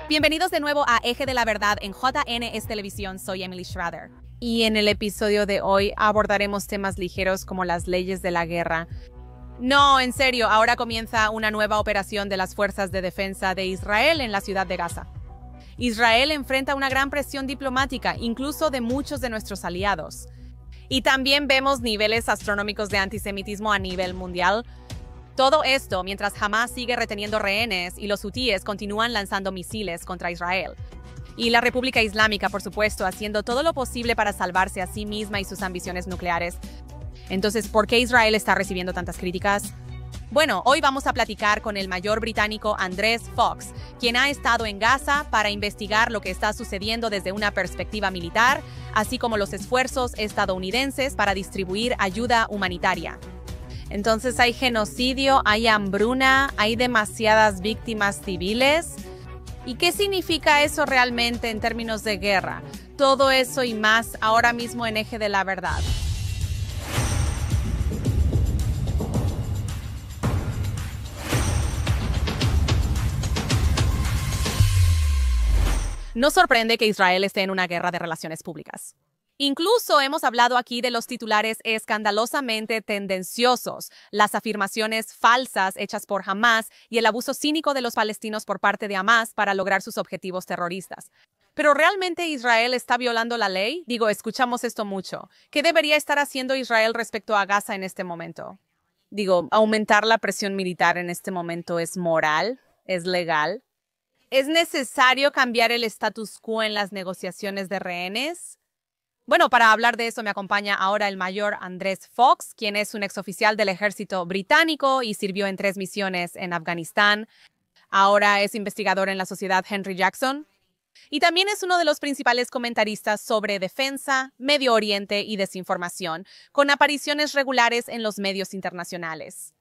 Bienvenidos de nuevo a Eje de la Verdad en JNS Televisión. Soy Emily Schrader. Y en el episodio de hoy abordaremos temas ligeros como las leyes de la guerra. No, en serio, ahora comienza una nueva operación de las Fuerzas de Defensa de Israel en la ciudad de Gaza. Israel enfrenta una gran presión diplomática, incluso de muchos de nuestros aliados. Y también vemos niveles astronómicos de antisemitismo a nivel mundial. Todo esto mientras Hamas sigue reteniendo rehenes y los hutíes continúan lanzando misiles contra Israel. Y la República Islámica, por supuesto, haciendo todo lo posible para salvarse a sí misma y sus ambiciones nucleares. Entonces, ¿por qué Israel está recibiendo tantas críticas? Bueno, hoy vamos a platicar con el mayor británico Andrés Fox, quien ha estado en Gaza para investigar lo que está sucediendo desde una perspectiva militar, así como los esfuerzos estadounidenses para distribuir ayuda humanitaria. Entonces, ¿hay genocidio, hay hambruna, hay demasiadas víctimas civiles? ¿Y qué significa eso realmente en términos de guerra? Todo eso y más ahora mismo en Eje de la Verdad. No sorprende que Israel esté en una guerra de relaciones públicas. Incluso hemos hablado aquí de los titulares escandalosamente tendenciosos, las afirmaciones falsas hechas por Hamas y el abuso cínico de los palestinos por parte de Hamas para lograr sus objetivos terroristas. ¿Pero realmente Israel está violando la ley? Escuchamos esto mucho. ¿Qué debería estar haciendo Israel respecto a Gaza en este momento? ¿Aumentar la presión militar en este momento es moral? ¿Es legal? ¿Es necesario cambiar el status quo en las negociaciones de rehenes? Bueno, para hablar de eso me acompaña ahora el mayor Andrés Fox, quien es un exoficial del ejército británico y sirvió en 3 misiones en Afganistán. Ahora es investigador en la Sociedad Henry Jackson. Y también es uno de los principales comentaristas sobre defensa, Medio Oriente y desinformación, con apariciones regulares en los medios internacionales.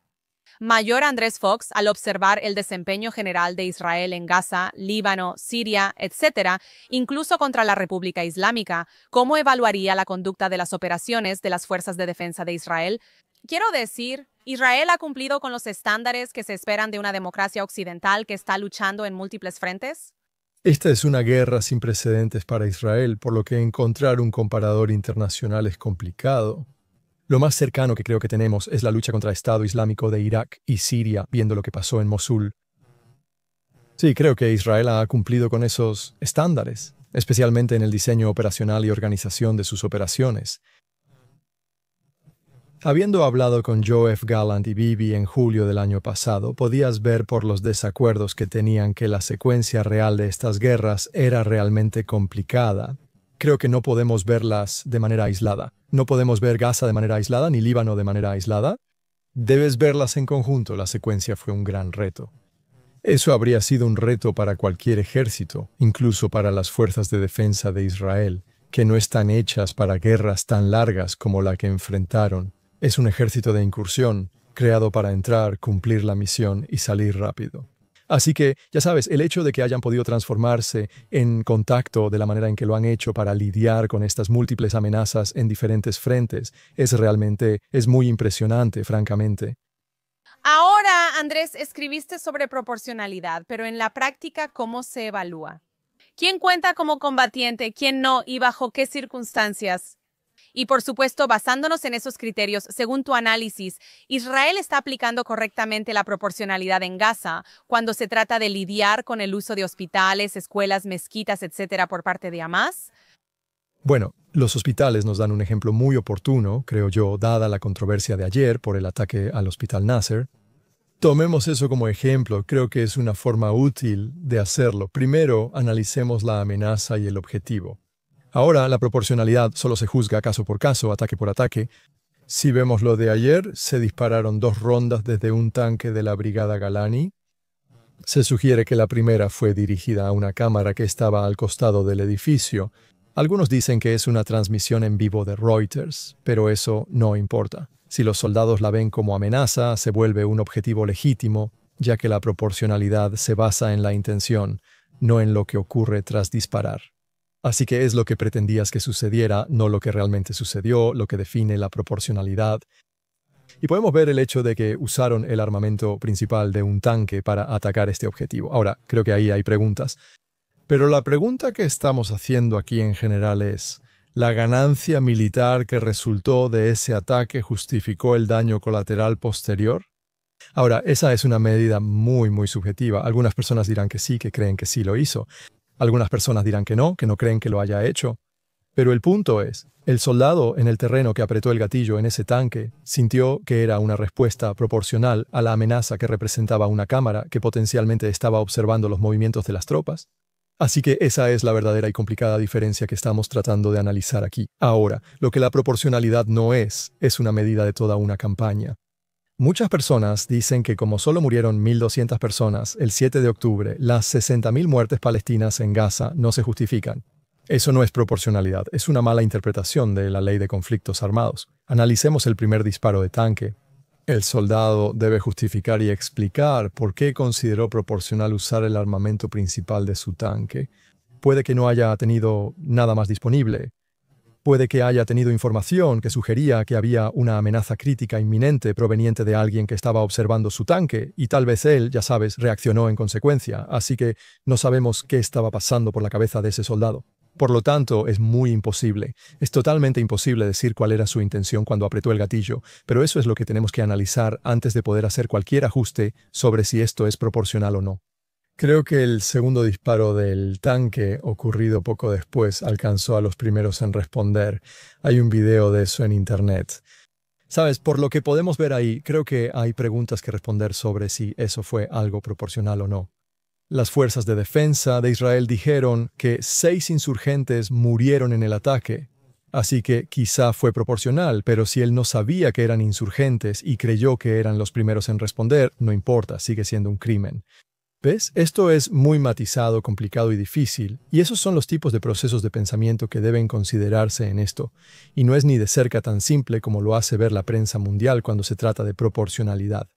Mayor Andrés Fox, al observar el desempeño general de Israel en Gaza, Líbano, Siria, etc., incluso contra la República Islámica, ¿cómo evaluaría la conducta de las operaciones de las Fuerzas de Defensa de Israel? Quiero decir, ¿Israel ha cumplido con los estándares que se esperan de una democracia occidental que está luchando en múltiples frentes? Esta es una guerra sin precedentes para Israel, por lo que encontrar un comparador internacional es complicado. Lo más cercano que creo que tenemos es la lucha contra el Estado Islámico de Irak y Siria, viendo lo que pasó en Mosul. Sí, creo que Israel ha cumplido con esos estándares, especialmente en el diseño operacional y organización de sus operaciones. Habiendo hablado con Joe F. Gallant y Bibi en julio del año pasado, podías ver por los desacuerdos que tenían que la secuencia real de estas guerras era realmente complicada. Creo que no podemos verlas de manera aislada. No podemos ver Gaza de manera aislada, ni Líbano de manera aislada. Debes verlas en conjunto. La secuencia fue un gran reto. Eso habría sido un reto para cualquier ejército, incluso para las fuerzas de defensa de Israel, que no están hechas para guerras tan largas como la que enfrentaron. Es un ejército de incursión, creado para entrar, cumplir la misión y salir rápido. Así que, ya sabes, el hecho de que hayan podido transformarse en contacto de la manera en que lo han hecho para lidiar con estas múltiples amenazas en diferentes frentes es muy impresionante, francamente. Ahora, Andrés, escribiste sobre proporcionalidad, pero en la práctica, ¿cómo se evalúa? ¿Quién cuenta como combatiente, quién no y bajo qué circunstancias? Y por supuesto, basándonos en esos criterios, según tu análisis, ¿Israel está aplicando correctamente la proporcionalidad en Gaza cuando se trata de lidiar con el uso de hospitales, escuelas, mezquitas, etcétera, por parte de Hamas? Bueno, los hospitales nos dan un ejemplo muy oportuno, creo yo, dada la controversia de ayer por el ataque al Hospital Nasser. Tomemos eso como ejemplo, creo que es una forma útil de hacerlo. Primero, analicemos la amenaza y el objetivo. Ahora, la proporcionalidad solo se juzga caso por caso, ataque por ataque. Si vemos lo de ayer, se dispararon 2 rondas desde un tanque de la Brigada Galani. Se sugiere que la primera fue dirigida a una cámara que estaba al costado del edificio. Algunos dicen que es una transmisión en vivo de Reuters, pero eso no importa. Si los soldados la ven como amenaza, se vuelve un objetivo legítimo, ya que la proporcionalidad se basa en la intención, no en lo que ocurre tras disparar. Así que es lo que pretendías que sucediera, no lo que realmente sucedió, lo que define la proporcionalidad. Y podemos ver el hecho de que usaron el armamento principal de un tanque para atacar este objetivo. Ahora, creo que ahí hay preguntas. Pero la pregunta que estamos haciendo aquí en general es, ¿la ganancia militar que resultó de ese ataque justificó el daño colateral posterior? Ahora, esa es una medida muy subjetiva. Algunas personas dirán que sí, que creen que sí lo hizo. Algunas personas dirán que no creen que lo haya hecho. Pero el punto es, el soldado en el terreno que apretó el gatillo en ese tanque sintió que era una respuesta proporcional a la amenaza que representaba una cámara que potencialmente estaba observando los movimientos de las tropas. Así que esa es la verdadera y complicada diferencia que estamos tratando de analizar aquí. Ahora, lo que la proporcionalidad no es una medida de toda una campaña. Muchas personas dicen que como solo murieron 1.200 personas el 7 de octubre, las 60.000 muertes palestinas en Gaza no se justifican. Eso no es proporcionalidad, es una mala interpretación de la ley de conflictos armados. Analicemos el primer disparo de tanque. El soldado debe justificar y explicar por qué consideró proporcional usar el armamento principal de su tanque. Puede que no haya tenido nada más disponible. Puede que haya tenido información que sugería que había una amenaza crítica inminente proveniente de alguien que estaba observando su tanque, y tal vez él, ya sabes, reaccionó en consecuencia, así que no sabemos qué estaba pasando por la cabeza de ese soldado. Por lo tanto, es totalmente imposible decir cuál era su intención cuando apretó el gatillo, pero eso es lo que tenemos que analizar antes de poder hacer cualquier ajuste sobre si esto es proporcional o no. Creo que el segundo disparo del tanque, ocurrido poco después, alcanzó a los primeros en responder. Hay un video de eso en Internet. Sabes, por lo que podemos ver ahí, creo que hay preguntas que responder sobre si eso fue algo proporcional o no. Las fuerzas de defensa de Israel dijeron que 6 insurgentes murieron en el ataque. Así que quizá fue proporcional, pero si él no sabía que eran insurgentes y creyó que eran los primeros en responder, no importa, sigue siendo un crimen. ¿Ves? Esto es muy matizado, complicado y difícil, y esos son los tipos de procesos de pensamiento que deben considerarse en esto, y no es ni de cerca tan simple como lo hace ver la prensa mundial cuando se trata de proporcionalidad.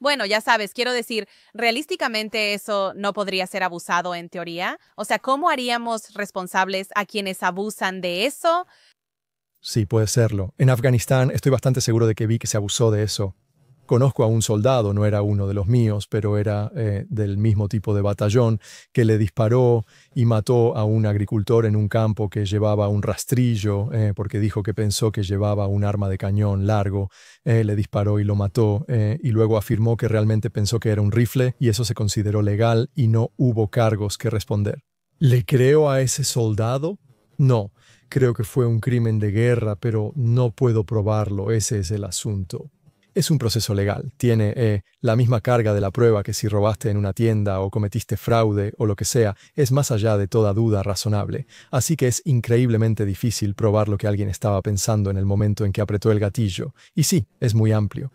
Bueno, ya sabes, quiero decir, realísticamente eso no podría ser abusado en teoría. O sea, ¿cómo haríamos responsables a quienes abusan de eso? Sí, puede serlo. En Afganistán estoy bastante seguro de que vi que se abusó de eso. Conozco a un soldado, no era uno de los míos, pero era del mismo tipo de batallón, que le disparó y mató a un agricultor en un campo que llevaba un rastrillo, porque dijo que pensó que llevaba un arma de cañón largo. Le disparó y lo mató, y luego afirmó que realmente pensó que era un rifle, y eso se consideró legal y no hubo cargos que responder. ¿Le creo a ese soldado? No, creo que fue un crimen de guerra, pero no puedo probarlo, ese es el asunto. Es un proceso legal, tiene la misma carga de la prueba que si robaste en una tienda o cometiste fraude o lo que sea, es más allá de toda duda razonable, así que es increíblemente difícil probar lo que alguien estaba pensando en el momento en que apretó el gatillo, y sí, es muy amplio.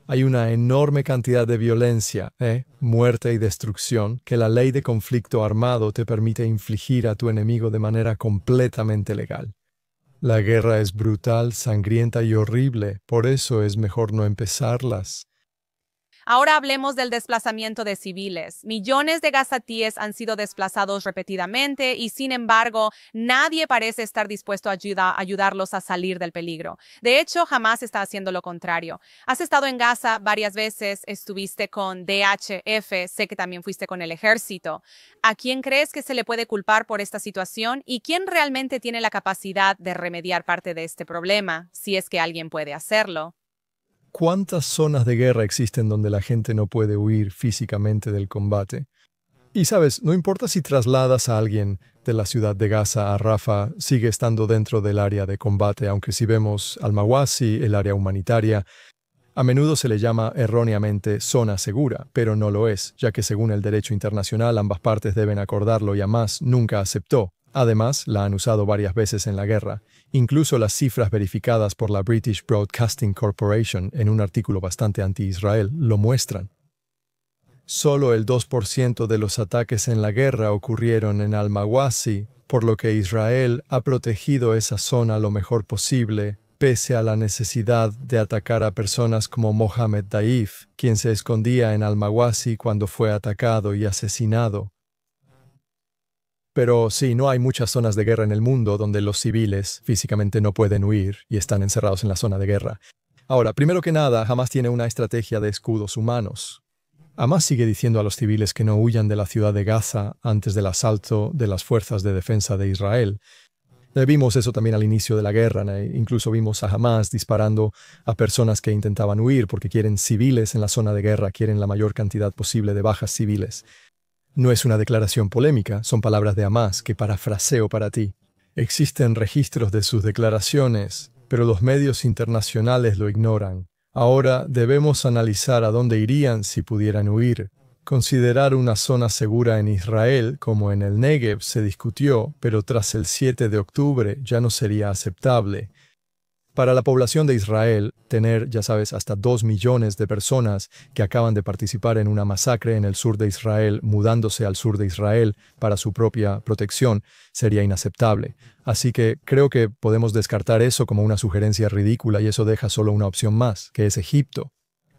Hay una enorme cantidad de violencia, muerte y destrucción que la ley de conflicto armado te permite infligir a tu enemigo de manera completamente legal. La guerra es brutal, sangrienta y horrible, por eso es mejor no empezarlas. Ahora hablemos del desplazamiento de civiles. Millones de gazatíes han sido desplazados repetidamente y, sin embargo, nadie parece estar dispuesto a ayudarlos a salir del peligro. De hecho, Hamás está haciendo lo contrario. Has estado en Gaza varias veces, estuviste con DHF, sé que también fuiste con el ejército. ¿A quién crees que se le puede culpar por esta situación y quién realmente tiene la capacidad de remediar parte de este problema, si es que alguien puede hacerlo? ¿Cuántas zonas de guerra existen donde la gente no puede huir físicamente del combate? Y sabes, no importa si trasladas a alguien de la ciudad de Gaza a Rafah, sigue estando dentro del área de combate, aunque si vemos Al-Mawasi, el área humanitaria, a menudo se le llama erróneamente zona segura, pero no lo es, ya que según el derecho internacional ambas partes deben acordarlo y Hamás nunca aceptó. Además, la han usado varias veces en la guerra. Incluso las cifras verificadas por la British Broadcasting Corporation en un artículo bastante anti-Israel lo muestran. Solo el 2% de los ataques en la guerra ocurrieron en Al-Mawasi, por lo que Israel ha protegido esa zona lo mejor posible, pese a la necesidad de atacar a personas como Mohammed Daif, quien se escondía en Al-Mawasi cuando fue atacado y asesinado. Pero sí, no hay muchas zonas de guerra en el mundo donde los civiles físicamente no pueden huir y están encerrados en la zona de guerra. Ahora, primero que nada, Hamás tiene una estrategia de escudos humanos. Hamas sigue diciendo a los civiles que no huyan de la ciudad de Gaza antes del asalto de las fuerzas de defensa de Israel. Vimos eso también al inicio de la guerra, ¿no? Incluso vimos a Hamas disparando a personas que intentaban huir porque quieren civiles en la zona de guerra, quieren la mayor cantidad posible de bajas civiles. No es una declaración polémica, son palabras de Hamas que parafraseo para ti. Existen registros de sus declaraciones, pero los medios internacionales lo ignoran. Ahora debemos analizar a dónde irían si pudieran huir. Considerar una zona segura en Israel, como en el Negev, se discutió, pero tras el 7 de octubre ya no sería aceptable. Para la población de Israel, tener, ya sabes, hasta 2 millones de personas que acaban de participar en una masacre en el sur de Israel, mudándose al sur de Israel para su propia protección, sería inaceptable. Así que creo que podemos descartar eso como una sugerencia ridícula y eso deja solo una opción más, que es Egipto.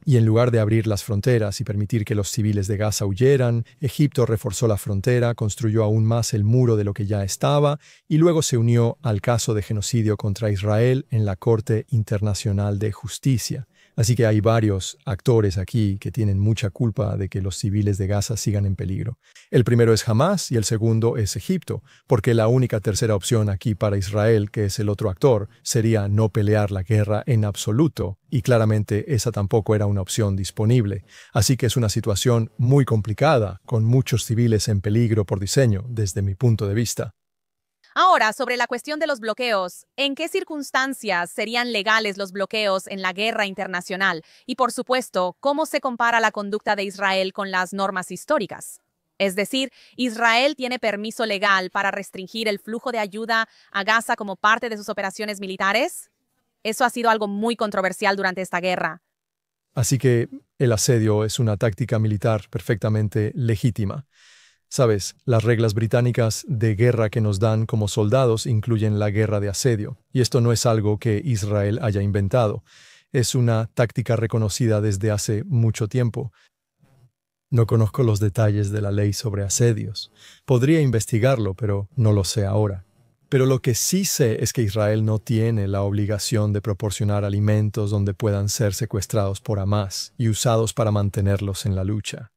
Y en lugar de abrir las fronteras y permitir que los civiles de Gaza huyeran, Egipto reforzó la frontera, construyó aún más el muro de lo que ya estaba y luego se unió al caso de genocidio contra Israel en la Corte Internacional de Justicia. Así que hay varios actores aquí que tienen mucha culpa de que los civiles de Gaza sigan en peligro. El primero es Hamas y el segundo es Egipto, porque la única tercera opción aquí para Israel, que es el otro actor, sería no pelear la guerra en absoluto, y claramente esa tampoco era una opción disponible. Así que es una situación muy complicada, con muchos civiles en peligro por diseño, desde mi punto de vista. Ahora, sobre la cuestión de los bloqueos, ¿en qué circunstancias serían legales los bloqueos en la guerra internacional? Y, por supuesto, ¿cómo se compara la conducta de Israel con las normas históricas? Es decir, ¿Israel tiene permiso legal para restringir el flujo de ayuda a Gaza como parte de sus operaciones militares? Eso ha sido algo muy controversial durante esta guerra. Así que el asedio es una táctica militar perfectamente legítima. Sabes, las reglas británicas de guerra que nos dan como soldados incluyen la guerra de asedio, y esto no es algo que Israel haya inventado. Es una táctica reconocida desde hace mucho tiempo. No conozco los detalles de la ley sobre asedios. Podría investigarlo, pero no lo sé ahora. Pero lo que sí sé es que Israel no tiene la obligación de proporcionar alimentos donde puedan ser secuestrados por Hamas y usados para mantenerlos en la lucha.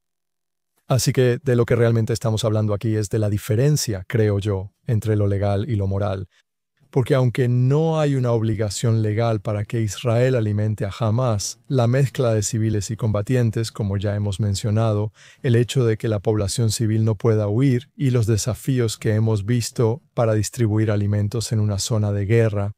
Así que de lo que realmente estamos hablando aquí es de la diferencia, creo yo, entre lo legal y lo moral. Porque aunque no hay una obligación legal para que Israel alimente a Hamas, la mezcla de civiles y combatientes, como ya hemos mencionado, el hecho de que la población civil no pueda huir y los desafíos que hemos visto para distribuir alimentos en una zona de guerra.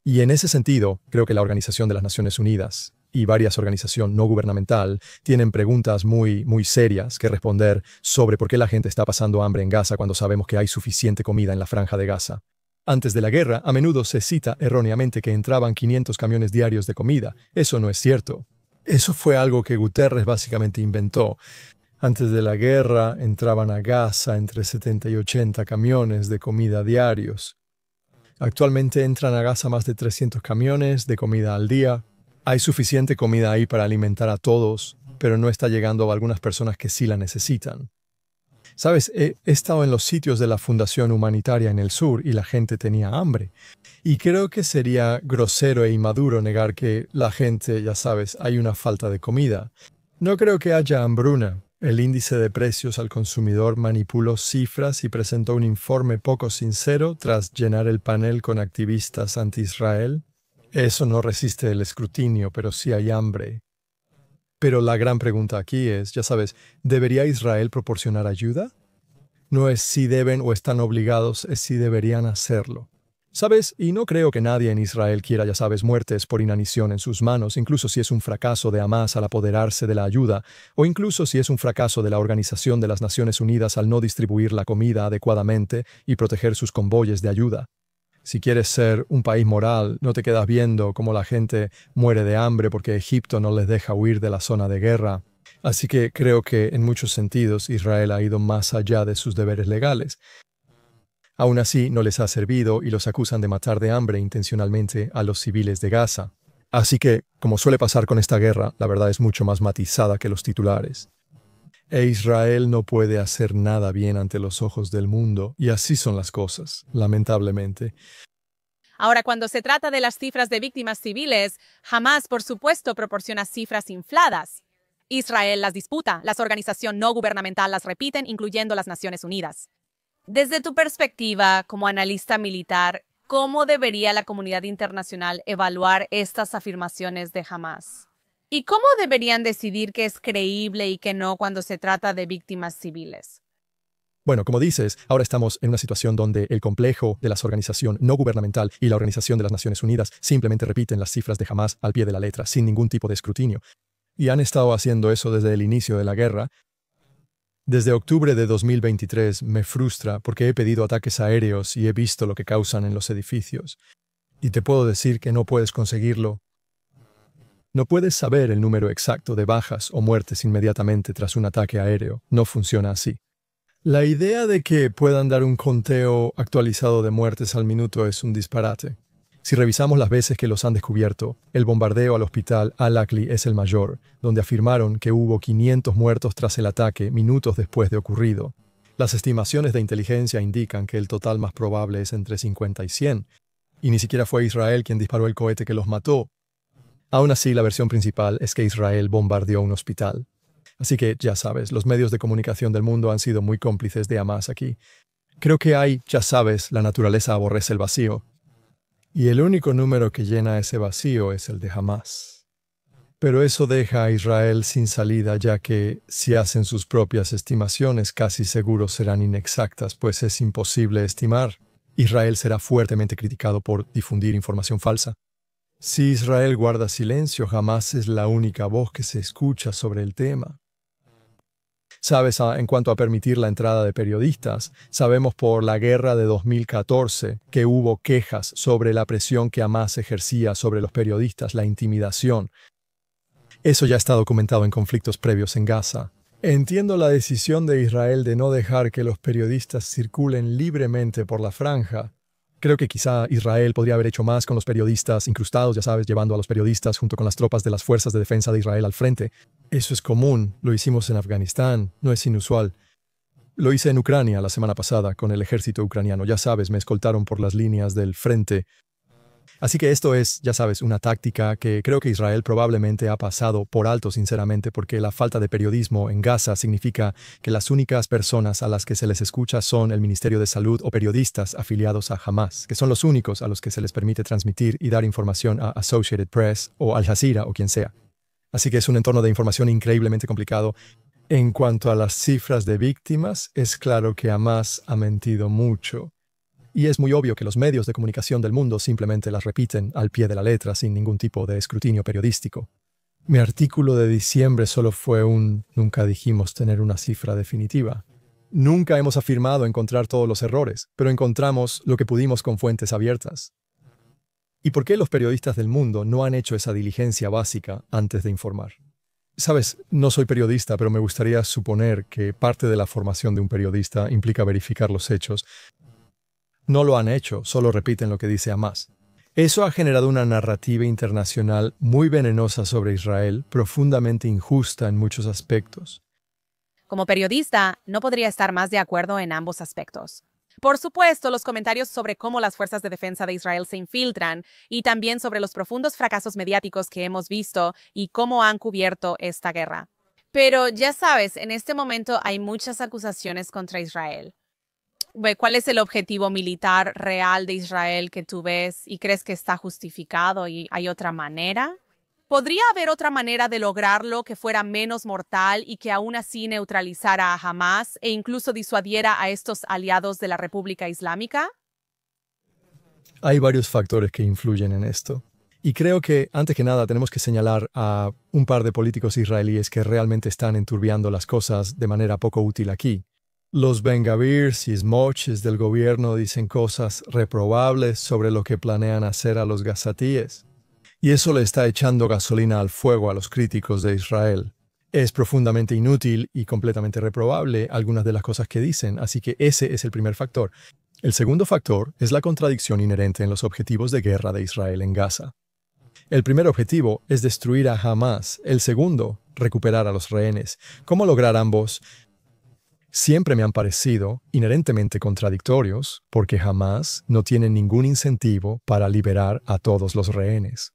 Y en ese sentido, creo que la Organización de las Naciones Unidas y varias organizaciones no gubernamental tienen preguntas muy serias que responder sobre por qué la gente está pasando hambre en Gaza cuando sabemos que hay suficiente comida en la franja de Gaza. Antes de la guerra, a menudo se cita erróneamente que entraban 500 camiones diarios de comida. Eso no es cierto. Eso fue algo que Guterres básicamente inventó. Antes de la guerra, entraban a Gaza entre 70 y 80 camiones de comida diarios. Actualmente entran a Gaza más de 300 camiones de comida al día. Hay suficiente comida ahí para alimentar a todos, pero no está llegando a algunas personas que sí la necesitan. Sabes, he estado en los sitios de la Fundación Humanitaria en el sur y la gente tenía hambre. Y creo que sería grosero e inmaduro negar que la gente, ya sabes, hay una falta de comida. No creo que haya hambruna. El índice de precios al consumidor manipuló cifras y presentó un informe poco sincero tras llenar el panel con activistas anti-Israel. Eso no resiste el escrutinio, pero sí hay hambre. Pero la gran pregunta aquí es, ya sabes, ¿debería Israel proporcionar ayuda? No es si deben o están obligados, es si deberían hacerlo. ¿Sabes? Y no creo que nadie en Israel quiera, ya sabes, muertes por inanición en sus manos, incluso si es un fracaso de Hamas al apoderarse de la ayuda, o incluso si es un fracaso de la Organización de las Naciones Unidas al no distribuir la comida adecuadamente y proteger sus convoyes de ayuda. Si quieres ser un país moral, no te quedas viendo cómo la gente muere de hambre porque Egipto no les deja huir de la zona de guerra. Así que creo que en muchos sentidos Israel ha ido más allá de sus deberes legales. Aún así, no les ha servido y los acusan de matar de hambre intencionalmente a los civiles de Gaza. Así que, como suele pasar con esta guerra, la verdad es mucho más matizada que los titulares. E Israel no puede hacer nada bien ante los ojos del mundo, y así son las cosas, lamentablemente. Ahora, cuando se trata de las cifras de víctimas civiles, Hamas, por supuesto, proporciona cifras infladas. Israel las disputa, las organizaciones no gubernamentales las repiten, incluyendo las Naciones Unidas. Desde tu perspectiva como analista militar, ¿cómo debería la comunidad internacional evaluar estas afirmaciones de Hamás? ¿Y cómo deberían decidir qué es creíble y qué no cuando se trata de víctimas civiles? Bueno, como dices, ahora estamos en una situación donde el complejo de las organizaciones no gubernamental y la Organización de las Naciones Unidas simplemente repiten las cifras de Hamás al pie de la letra, sin ningún tipo de escrutinio. Y han estado haciendo eso desde el inicio de la guerra. Desde octubre de 2023 me frustra porque he pedido ataques aéreos y he visto lo que causan en los edificios. Y te puedo decir que no puedes conseguirlo. No puedes saber el número exacto de bajas o muertes inmediatamente tras un ataque aéreo. No funciona así. La idea de que puedan dar un conteo actualizado de muertes al minuto es un disparate. Si revisamos las veces que los han descubierto, el bombardeo al hospital Al-Aqli es el mayor, donde afirmaron que hubo 500 muertos tras el ataque minutos después de ocurrido. Las estimaciones de inteligencia indican que el total más probable es entre 50 y 100, y ni siquiera fue Israel quien disparó el cohete que los mató. Aún así, la versión principal es que Israel bombardeó un hospital. Así que, ya sabes, los medios de comunicación del mundo han sido muy cómplices de Hamás aquí. Creo que ya sabes, la naturaleza aborrece el vacío. Y el único número que llena ese vacío es el de Hamás. Pero eso deja a Israel sin salida, ya que, si hacen sus propias estimaciones, casi seguro serán inexactas, pues es imposible estimar. Israel será fuertemente criticado por difundir información falsa. Si Israel guarda silencio, Hamás es la única voz que se escucha sobre el tema. Sabes, en cuanto a permitir la entrada de periodistas, sabemos por la guerra de 2014 que hubo quejas sobre la presión que Hamás ejercía sobre los periodistas, la intimidación. Eso ya está documentado en conflictos previos en Gaza. Entiendo la decisión de Israel de no dejar que los periodistas circulen libremente por la franja. Creo que quizá Israel podría haber hecho más con los periodistas incrustados, ya sabes, llevando a los periodistas junto con las tropas de las fuerzas de defensa de Israel al frente. Eso es común, lo hicimos en Afganistán, no es inusual. Lo hice en Ucrania la semana pasada con el ejército ucraniano, ya sabes, me escoltaron por las líneas del frente. Así que esto es, ya sabes, una táctica que creo que Israel probablemente ha pasado por alto sinceramente porque la falta de periodismo en Gaza significa que las únicas personas a las que se les escucha son el Ministerio de Salud o periodistas afiliados a Hamás, que son los únicos a los que se les permite transmitir y dar información a Associated Press o Al Jazeera o quien sea. Así que es un entorno de información increíblemente complicado. En cuanto a las cifras de víctimas, es claro que Hamás ha mentido mucho. Y es muy obvio que los medios de comunicación del mundo simplemente las repiten al pie de la letra sin ningún tipo de escrutinio periodístico. Mi artículo de diciembre solo fue nunca dijimos tener una cifra definitiva. Nunca hemos afirmado encontrar todos los errores, pero encontramos lo que pudimos con fuentes abiertas. ¿Y por qué los periodistas del mundo no han hecho esa diligencia básica antes de informar? Sabes, no soy periodista, pero me gustaría suponer que parte de la formación de un periodista implica verificar los hechos. No lo han hecho, solo repiten lo que dice Hamás. Eso ha generado una narrativa internacional muy venenosa sobre Israel, profundamente injusta en muchos aspectos. Como periodista, no podría estar más de acuerdo en ambos aspectos. Por supuesto, los comentarios sobre cómo las fuerzas de defensa de Israel se infiltran y también sobre los profundos fracasos mediáticos que hemos visto y cómo han cubierto esta guerra. Pero ya sabes, en este momento hay muchas acusaciones contra Israel. ¿Cuál es el objetivo militar real de Israel que tú ves y crees que está justificado y hay otra manera? ¿Podría haber otra manera de lograrlo que fuera menos mortal y que aún así neutralizara a Hamás e incluso disuadiera a estos aliados de la República Islámica? Hay varios factores que influyen en esto. Y creo que, antes que nada, tenemos que señalar a un par de políticos israelíes que realmente están enturbiando las cosas de manera poco útil aquí. Los Ben-Gavirs y Smoches del gobierno dicen cosas reprobables sobre lo que planean hacer a los gazatíes. Y eso le está echando gasolina al fuego a los críticos de Israel. Es profundamente inútil y completamente reprobable algunas de las cosas que dicen, así que ese es el primer factor. El segundo factor es la contradicción inherente en los objetivos de guerra de Israel en Gaza. El primer objetivo es destruir a Hamás, el segundo, recuperar a los rehenes. ¿Cómo lograr ambos? Siempre me han parecido inherentemente contradictorios porque Hamás no tiene ningún incentivo para liberar a todos los rehenes.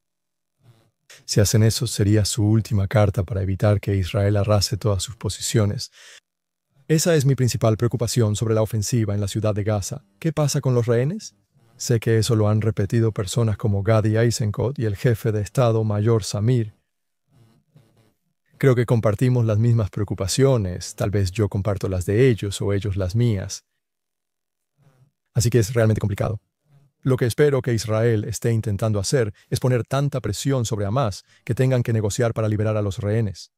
Si hacen eso, sería su última carta para evitar que Israel arrase todas sus posiciones. Esa es mi principal preocupación sobre la ofensiva en la ciudad de Gaza. ¿Qué pasa con los rehenes? Sé que eso lo han repetido personas como Gadi Eisenkot y el jefe de Estado Mayor Samir. Creo que compartimos las mismas preocupaciones, tal vez yo comparto las de ellos o ellos las mías. Así que es realmente complicado. Lo que espero que Israel esté intentando hacer es poner tanta presión sobre Hamás que tengan que negociar para liberar a los rehenes.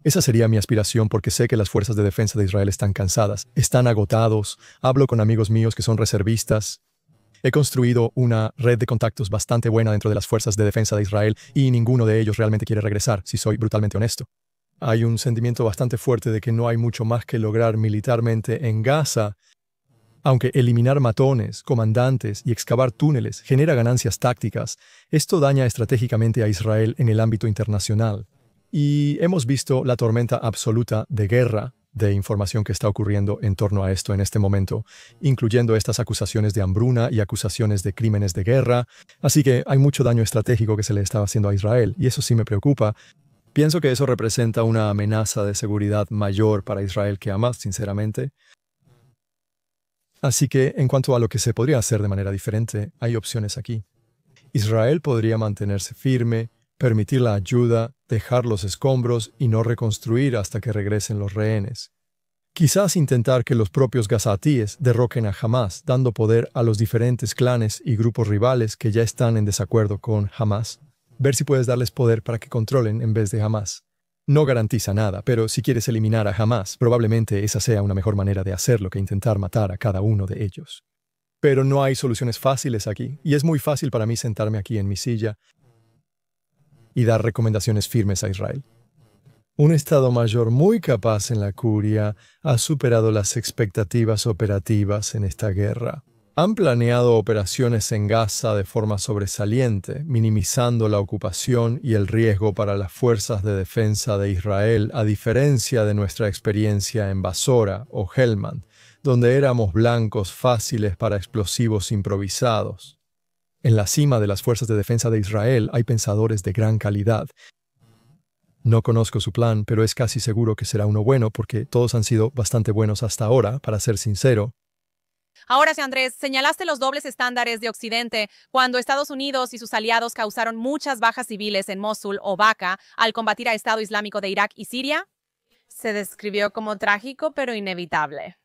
Esa sería mi aspiración porque sé que las fuerzas de defensa de Israel están cansadas, están agotados, hablo con amigos míos que son reservistas. He construido una red de contactos bastante buena dentro de las fuerzas de defensa de Israel y ninguno de ellos realmente quiere regresar, si soy brutalmente honesto. Hay un sentimiento bastante fuerte de que no hay mucho más que lograr militarmente en Gaza, aunque eliminar matones, comandantes y excavar túneles genera ganancias tácticas. Esto daña estratégicamente a Israel en el ámbito internacional. Y hemos visto la tormenta absoluta de guerra de información que está ocurriendo en torno a esto en este momento, incluyendo estas acusaciones de hambruna y acusaciones de crímenes de guerra. Así que hay mucho daño estratégico que se le está haciendo a Israel, y eso sí me preocupa. Pienso que eso representa una amenaza de seguridad mayor para Israel que Hamás, sinceramente. Así que, en cuanto a lo que se podría hacer de manera diferente, hay opciones aquí. Israel podría mantenerse firme, permitir la ayuda, dejar los escombros y no reconstruir hasta que regresen los rehenes. Quizás intentar que los propios gazatíes derroquen a Hamás, dando poder a los diferentes clanes y grupos rivales que ya están en desacuerdo con Hamás. Ver si puedes darles poder para que controlen en vez de Hamás. No garantiza nada, pero si quieres eliminar a Hamás, probablemente esa sea una mejor manera de hacerlo que intentar matar a cada uno de ellos. Pero no hay soluciones fáciles aquí, y es muy fácil para mí sentarme aquí en mi silla y dar recomendaciones firmes a Israel. Un Estado Mayor muy capaz en la curia ha superado las expectativas operativas en esta guerra. Han planeado operaciones en Gaza de forma sobresaliente, minimizando la ocupación y el riesgo para las fuerzas de defensa de Israel, a diferencia de nuestra experiencia en Basora o Helmand, donde éramos blancos fáciles para explosivos improvisados. En la cima de las fuerzas de defensa de Israel hay pensadores de gran calidad. No conozco su plan, pero es casi seguro que será uno bueno porque todos han sido bastante buenos hasta ahora, para ser sincero. Ahora sí, Andrés, señalaste los dobles estándares de Occidente cuando Estados Unidos y sus aliados causaron muchas bajas civiles en Mosul o Baca al combatir a Estado Islámico de Irak y Siria. Se describió como trágico, pero inevitable.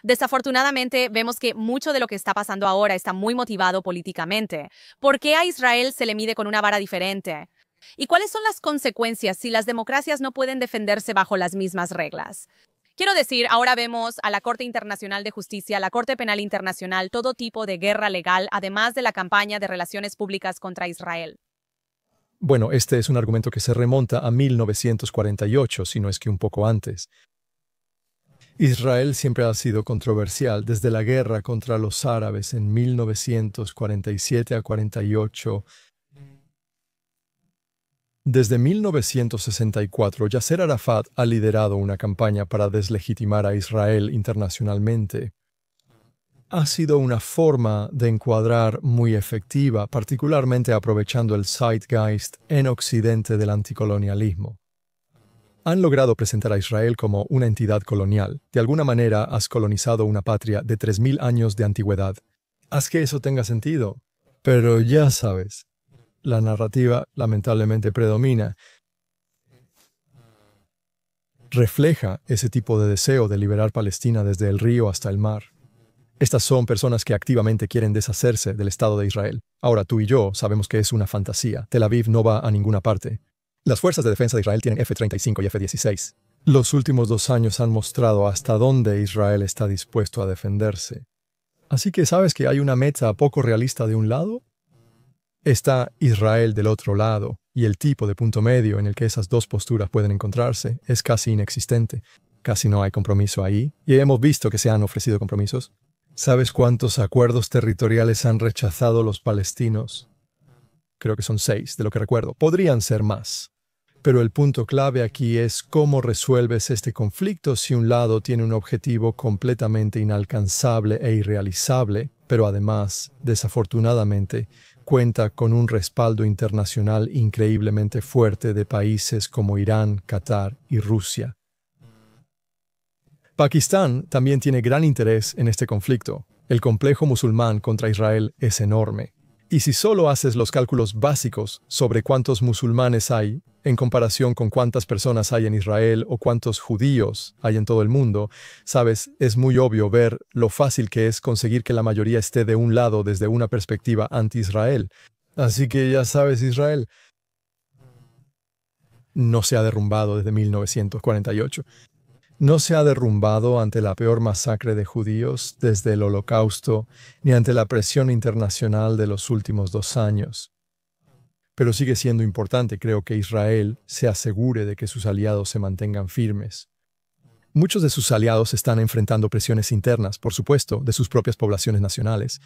Desafortunadamente, vemos que mucho de lo que está pasando ahora está muy motivado políticamente. ¿Por qué a Israel se le mide con una vara diferente? ¿Y cuáles son las consecuencias si las democracias no pueden defenderse bajo las mismas reglas? Quiero decir, ahora vemos a la Corte Internacional de Justicia, la Corte Penal Internacional, todo tipo de guerra legal, además de la campaña de relaciones públicas contra Israel. Bueno, este es un argumento que se remonta a 1948, si no es que un poco antes. Israel siempre ha sido controversial desde la guerra contra los árabes en 1947 a 48. Desde 1964, Yasser Arafat ha liderado una campaña para deslegitimar a Israel internacionalmente. Ha sido una forma de encuadrar muy efectiva, particularmente aprovechando el zeitgeist en Occidente del anticolonialismo. Han logrado presentar a Israel como una entidad colonial. De alguna manera has colonizado una patria de 3000 años de antigüedad. Haz que eso tenga sentido. Pero ya sabes, la narrativa lamentablemente predomina. Refleja ese tipo de deseo de liberar Palestina desde el río hasta el mar. Estas son personas que activamente quieren deshacerse del Estado de Israel. Ahora tú y yo sabemos que es una fantasía. Tel Aviv no va a ninguna parte. Las fuerzas de defensa de Israel tienen F-35 y F-16. Los últimos 2 años han mostrado hasta dónde Israel está dispuesto a defenderse. Así que ¿sabes que hay una meta poco realista de un lado? Está Israel del otro lado, y el tipo de punto medio en el que esas dos posturas pueden encontrarse es casi inexistente. Casi no hay compromiso ahí, y hemos visto que se han ofrecido compromisos. ¿Sabes cuántos acuerdos territoriales han rechazado los palestinos? Creo que son 6, de lo que recuerdo. Podrían ser más. Pero el punto clave aquí es cómo resuelves este conflicto si un lado tiene un objetivo completamente inalcanzable e irrealizable, pero además, desafortunadamente, cuenta con un respaldo internacional increíblemente fuerte de países como Irán, Qatar y Rusia. Pakistán también tiene gran interés en este conflicto. El complejo musulmán contra Israel es enorme. Y si solo haces los cálculos básicos sobre cuántos musulmanes hay, en comparación con cuántas personas hay en Israel o cuántos judíos hay en todo el mundo, sabes, es muy obvio ver lo fácil que es conseguir que la mayoría esté de un lado desde una perspectiva anti-Israel. Así que ya sabes, Israel no se ha derrumbado desde 1948. No se ha derrumbado ante la peor masacre de judíos desde el Holocausto, ni ante la presión internacional de los últimos 2 años. Pero sigue siendo importante, creo, que Israel se asegure de que sus aliados se mantengan firmes. Muchos de sus aliados están enfrentando presiones internas, por supuesto, de sus propias poblaciones nacionales.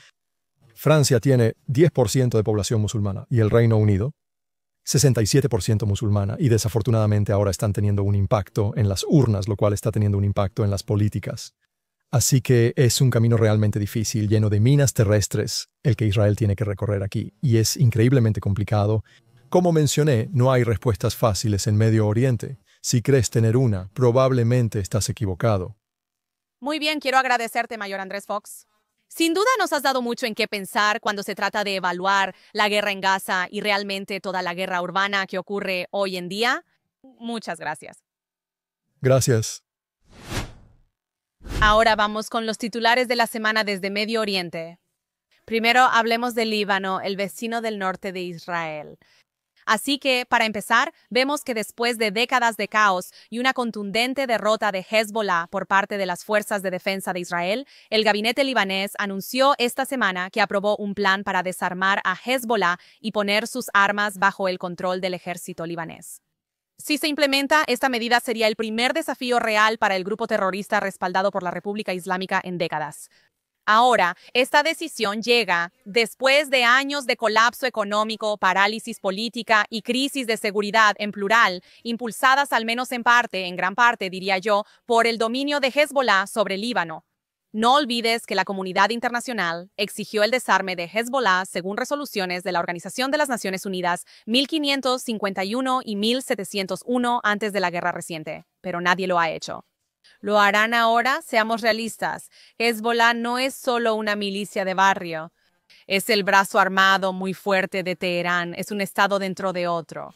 Francia tiene 10% de población musulmana y el Reino Unido 67% musulmana, y desafortunadamente ahora están teniendo un impacto en las urnas, lo cual está teniendo un impacto en las políticas. Así que es un camino realmente difícil, lleno de minas terrestres, el que Israel tiene que recorrer aquí, y es increíblemente complicado. Como mencioné, no hay respuestas fáciles en Medio Oriente. Si crees tener una, probablemente estás equivocado. Muy bien, quiero agradecerte, Mayor Andrés Fox. Sin duda nos has dado mucho en qué pensar cuando se trata de evaluar la guerra en Gaza y realmente toda la guerra urbana que ocurre hoy en día. Muchas gracias. Gracias. Ahora vamos con los titulares de la semana desde Medio Oriente. Primero hablemos de Líbano, el vecino del norte de Israel. Así que, para empezar, vemos que después de décadas de caos y una contundente derrota de Hezbollah por parte de las Fuerzas de Defensa de Israel, el gabinete libanés anunció esta semana que aprobó un plan para desarmar a Hezbollah y poner sus armas bajo el control del ejército libanés. Si se implementa, esta medida sería el primer desafío real para el grupo terrorista respaldado por la República Islámica en décadas. Ahora, esta decisión llega después de años de colapso económico, parálisis política y crisis de seguridad en plural, impulsadas al menos en parte, en gran parte, diría yo, por el dominio de Hezbollah sobre Líbano. No olvides que la comunidad internacional exigió el desarme de Hezbollah según resoluciones de la Organización de las Naciones Unidas 1551 y 1701 antes de la guerra reciente, pero nadie lo ha hecho. ¿Lo harán ahora? Seamos realistas. Hezbollah no es solo una milicia de barrio. Es el brazo armado muy fuerte de Teherán. Es un estado dentro de otro.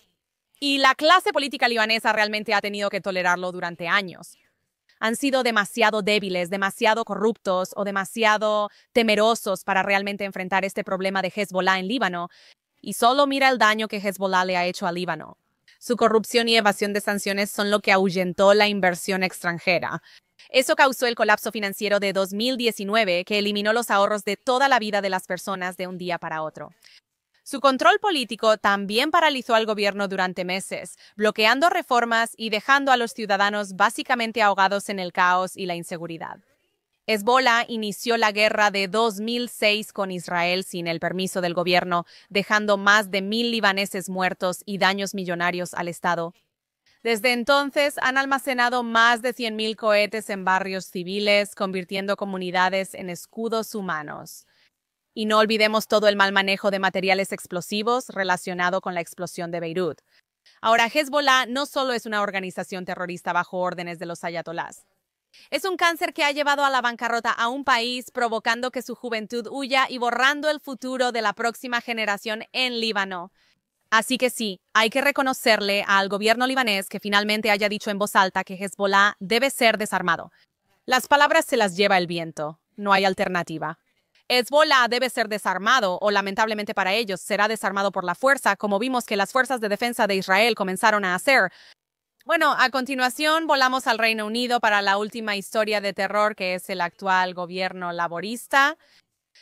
Y la clase política libanesa realmente ha tenido que tolerarlo durante años. Han sido demasiado débiles, demasiado corruptos o demasiado temerosos para realmente enfrentar este problema de Hezbollah en Líbano. Y solo mira el daño que Hezbollah le ha hecho a Líbano. Su corrupción y evasión de sanciones son lo que ahuyentó la inversión extranjera. Eso causó el colapso financiero de 2019, que eliminó los ahorros de toda la vida de las personas de un día para otro. Su control político también paralizó al gobierno durante meses, bloqueando reformas y dejando a los ciudadanos básicamente ahogados en el caos y la inseguridad. Hezbollah inició la guerra de 2006 con Israel sin el permiso del gobierno, dejando más de 1,000 libaneses muertos y daños millonarios al Estado. Desde entonces han almacenado más de 100,000 cohetes en barrios civiles, convirtiendo comunidades en escudos humanos. Y no olvidemos todo el mal manejo de materiales explosivos relacionado con la explosión de Beirut. Ahora, Hezbollah no solo es una organización terrorista bajo órdenes de los ayatolás. Es un cáncer que ha llevado a la bancarrota a un país, provocando que su juventud huya y borrando el futuro de la próxima generación en Líbano. Así que sí, hay que reconocerle al gobierno libanés que finalmente haya dicho en voz alta que Hezbollah debe ser desarmado. Las palabras se las lleva el viento, no hay alternativa. Hezbollah debe ser desarmado o, lamentablemente para ellos, será desarmado por la fuerza, como vimos que las fuerzas de defensa de Israel comenzaron a hacer. Bueno, a continuación volamos al Reino Unido para la última historia de terror, que es el actual gobierno laborista.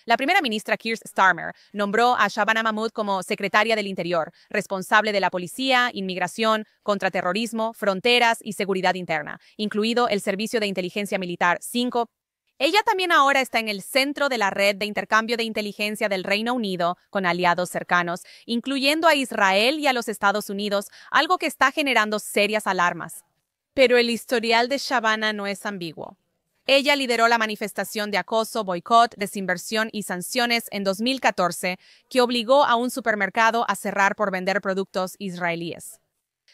La primera ministra Keir Starmer nombró a Shabana Mahmood como secretaria del Interior, responsable de la policía, inmigración, contraterrorismo, fronteras y seguridad interna, incluido el Servicio de Inteligencia Militar 5. Ella también ahora está en el centro de la red de intercambio de inteligencia del Reino Unido con aliados cercanos, incluyendo a Israel y a los Estados Unidos, algo que está generando serias alarmas. Pero el historial de Shabana no es ambiguo. Ella lideró la manifestación de acoso, boicot, desinversión y sanciones en 2014 que obligó a un supermercado a cerrar por vender productos israelíes.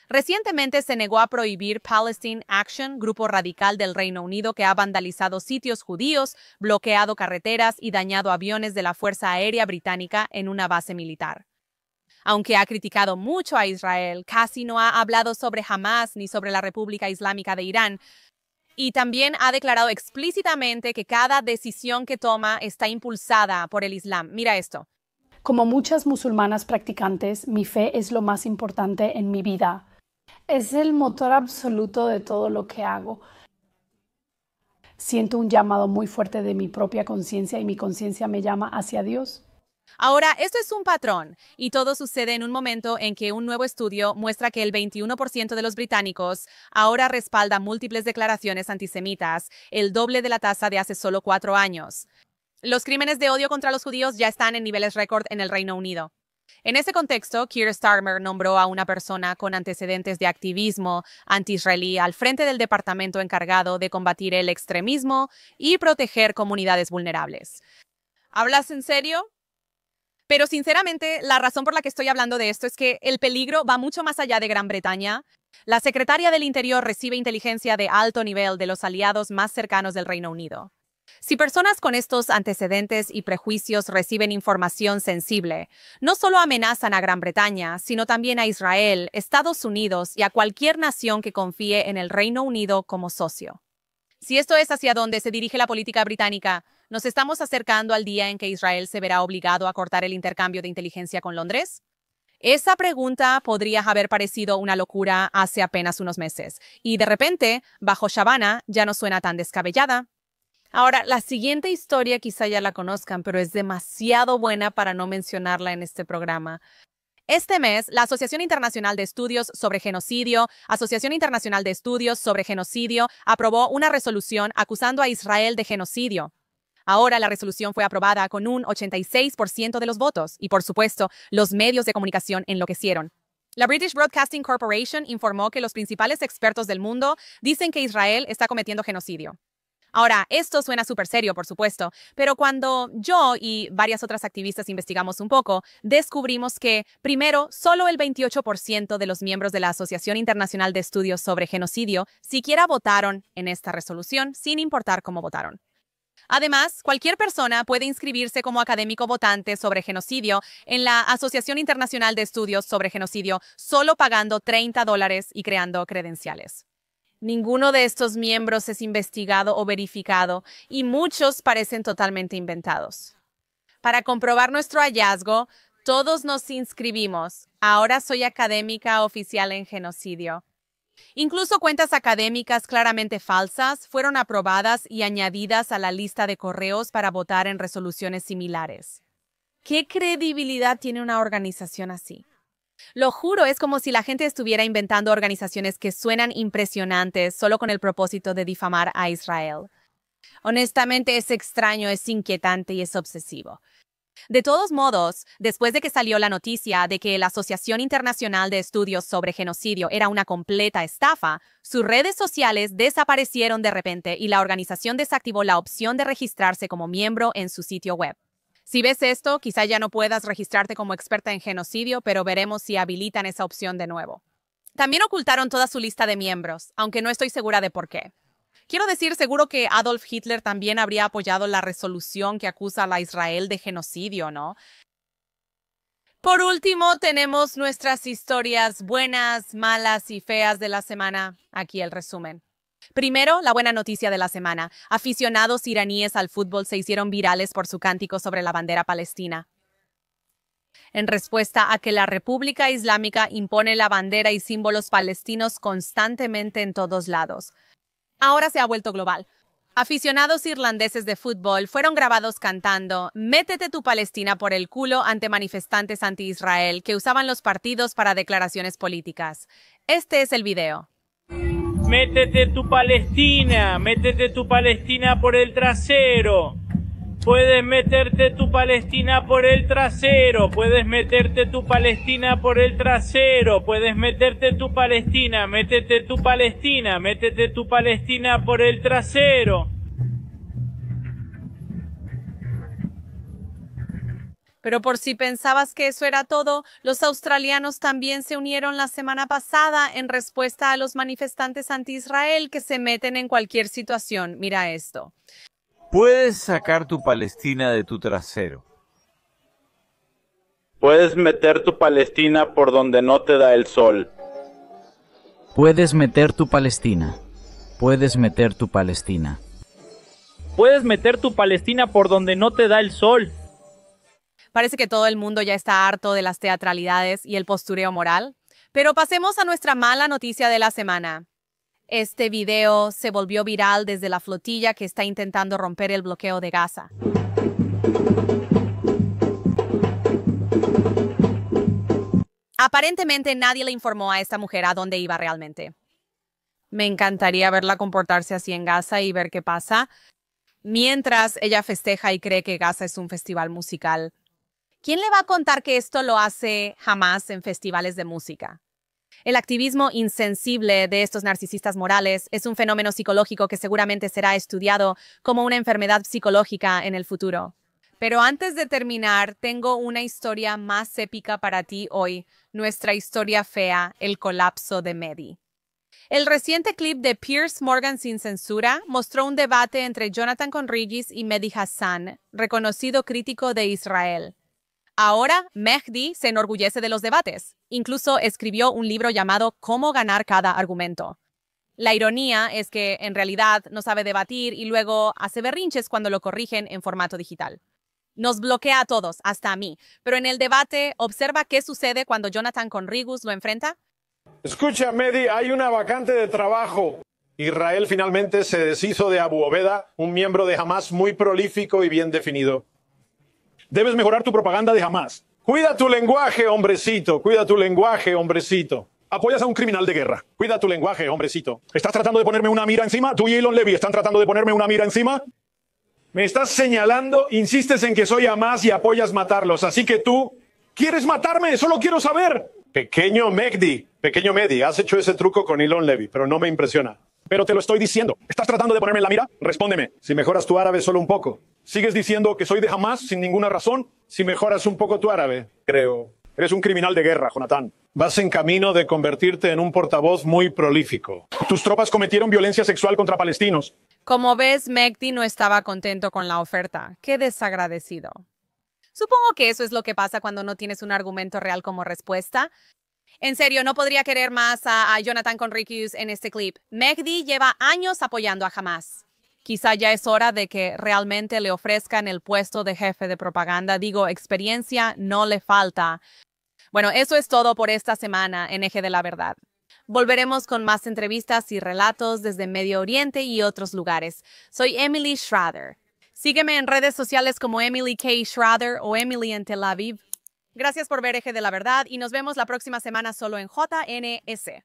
Recientemente se negó a prohibir Palestine Action, grupo radical del Reino Unido que ha vandalizado sitios judíos, bloqueado carreteras y dañado aviones de la Fuerza Aérea Británica en una base militar. Aunque ha criticado mucho a Israel, casi no ha hablado sobre Hamás ni sobre la República Islámica de Irán, y también ha declarado explícitamente que cada decisión que toma está impulsada por el Islam. Mira esto. Como muchas musulmanas practicantes, mi fe es lo más importante en mi vida. Es el motor absoluto de todo lo que hago. Siento un llamado muy fuerte de mi propia conciencia y mi conciencia me llama hacia Dios. Ahora, esto es un patrón, y todo sucede en un momento en que un nuevo estudio muestra que el 21% de los británicos ahora respalda múltiples declaraciones antisemitas, el doble de la tasa de hace solo 4 años. Los crímenes de odio contra los judíos ya están en niveles récord en el Reino Unido. En ese contexto, Keir Starmer nombró a una persona con antecedentes de activismo anti-israelí al frente del departamento encargado de combatir el extremismo y proteger comunidades vulnerables. ¿Hablas en serio? Pero sinceramente, la razón por la que estoy hablando de esto es que el peligro va mucho más allá de Gran Bretaña. La secretaria del Interior recibe inteligencia de alto nivel de los aliados más cercanos del Reino Unido. Si personas con estos antecedentes y prejuicios reciben información sensible, no solo amenazan a Gran Bretaña, sino también a Israel, Estados Unidos y a cualquier nación que confíe en el Reino Unido como socio. Si esto es hacia donde se dirige la política británica, ¿nos estamos acercando al día en que Israel se verá obligado a cortar el intercambio de inteligencia con Londres? Esa pregunta podría haber parecido una locura hace apenas unos meses, y de repente, bajo Shabana, ya no suena tan descabellada. Ahora, la siguiente historia quizá ya la conozcan, pero es demasiado buena para no mencionarla en este programa. Este mes, la Asociación Internacional de Estudios sobre Genocidio, aprobó una resolución acusando a Israel de genocidio. Ahora la resolución fue aprobada con un 86% de los votos y, por supuesto, los medios de comunicación enloquecieron. La British Broadcasting Corporation informó que los principales expertos del mundo dicen que Israel está cometiendo genocidio. Ahora, esto suena súper serio, por supuesto, pero cuando yo y varias otras activistas investigamos un poco, descubrimos que, primero, solo el 28% de los miembros de la Asociación Internacional de Estudios sobre Genocidio siquiera votaron en esta resolución, sin importar cómo votaron. Además, cualquier persona puede inscribirse como académico votante sobre genocidio en la Asociación Internacional de Estudios sobre Genocidio solo pagando $30 y creando credenciales. Ninguno de estos miembros es investigado o verificado y muchos parecen totalmente inventados. Para comprobar nuestro hallazgo, todos nos inscribimos. Ahora soy académica oficial en genocidio. Incluso cuentas académicas claramente falsas fueron aprobadas y añadidas a la lista de correos para votar en resoluciones similares. ¿Qué credibilidad tiene una organización así? Lo juro, es como si la gente estuviera inventando organizaciones que suenan impresionantes solo con el propósito de difamar a Israel. Honestamente, es extraño, es inquietante y es obsesivo. De todos modos, después de que salió la noticia de que la Asociación Internacional de Estudios sobre Genocidio era una completa estafa, sus redes sociales desaparecieron de repente y la organización desactivó la opción de registrarse como miembro en su sitio web. Si ves esto, quizá ya no puedas registrarte como experta en genocidio, pero veremos si habilitan esa opción de nuevo. También ocultaron toda su lista de miembros, aunque no estoy segura de por qué. Quiero decir, seguro que Adolf Hitler también habría apoyado la resolución que acusa a la Israel de genocidio, ¿no? Por último, tenemos nuestras historias buenas, malas y feas de la semana. Aquí el resumen. Primero, la buena noticia de la semana. Aficionados iraníes al fútbol se hicieron virales por su cántico sobre la bandera palestina. En respuesta a que la República Islámica impone la bandera y símbolos palestinos constantemente en todos lados. Ahora se ha vuelto global. Aficionados irlandeses de fútbol fueron grabados cantando «Métete tu Palestina por el culo» ante manifestantes anti-Israel que usaban los partidos para declaraciones políticas. Este es el video. Métete tu Palestina por el trasero. Puedes meterte tu Palestina por el trasero, puedes meterte tu Palestina por el trasero, puedes meterte tu Palestina, métete tu Palestina por el trasero. Pero por si pensabas que eso era todo, los australianos también se unieron la semana pasada en respuesta a los manifestantes anti-Israel que se meten en cualquier situación. Mira esto. Puedes sacar tu Palestina de tu trasero. Puedes meter tu Palestina por donde no te da el sol. Puedes meter tu Palestina. Puedes meter tu Palestina. Puedes meter tu Palestina por donde no te da el sol. Parece que todo el mundo ya está harto de las teatralidades y el postureo moral. Pero pasemos a nuestra mala noticia de la semana. Este video se volvió viral desde la flotilla que está intentando romper el bloqueo de Gaza. Aparentemente nadie le informó a esta mujer a dónde iba realmente. Me encantaría verla comportarse así en Gaza y ver qué pasa, mientras ella festeja y cree que Gaza es un festival musical. ¿Quién le va a contar que esto lo hace Hamás en festivales de música? El activismo insensible de estos narcisistas morales es un fenómeno psicológico que seguramente será estudiado como una enfermedad psicológica en el futuro. Pero antes de terminar, tengo una historia más épica para ti hoy, nuestra historia fea, el colapso de Mehdi. El reciente clip de Piers Morgan sin censura mostró un debate entre Jonathan Conrigis y Mehdi Hassan, reconocido crítico de Israel. Ahora, Mehdi se enorgullece de los debates. Incluso escribió un libro llamado Cómo ganar cada argumento. La ironía es que, en realidad, no sabe debatir y luego hace berrinches cuando lo corrigen en formato digital. Nos bloquea a todos, hasta a mí. Pero en el debate, observa qué sucede cuando Jonathan Conrigis lo enfrenta. Escucha, Mehdi, hay una vacante de trabajo. Israel finalmente se deshizo de Abu Obeda, un miembro de Hamás muy prolífico y bien definido. Debes mejorar tu propaganda de Hamás. Cuida tu lenguaje, hombrecito. Cuida tu lenguaje, hombrecito. Apoyas a un criminal de guerra. Cuida tu lenguaje, hombrecito. ¿Estás tratando de ponerme una mira encima? ¿Tú y Elon Levy están tratando de ponerme una mira encima? Me estás señalando, insistes en que soy Hamás y apoyas matarlos. Así que tú, ¿quieres matarme? Solo quiero saber. Pequeño Mehdi, has hecho ese truco con Elon Levy, pero no me impresiona. Pero te lo estoy diciendo. ¿Estás tratando de ponerme en la mira? Respóndeme. Si mejoras tu árabe solo un poco. ¿Sigues diciendo que soy de Hamás sin ninguna razón? Si mejoras un poco tu árabe, creo. Eres un criminal de guerra, Jonathan. Vas en camino de convertirte en un portavoz muy prolífico. Tus tropas cometieron violencia sexual contra palestinos. Como ves, Mehdi no estaba contento con la oferta. Qué desagradecido. Supongo que eso es lo que pasa cuando no tienes un argumento real como respuesta. En serio, no podría querer más a Jonathan Conrigis en este clip. Mehdi lleva años apoyando a Hamás. Quizá ya es hora de que realmente le ofrezcan el puesto de jefe de propaganda. Digo, experiencia no le falta. Bueno, eso es todo por esta semana en Eje de la Verdad. Volveremos con más entrevistas y relatos desde Medio Oriente y otros lugares. Soy Emily Schrader. Sígueme en redes sociales como Emily K. Schrader o Emily en Tel Aviv. Gracias por ver Eje de la Verdad y nos vemos la próxima semana solo en JNS.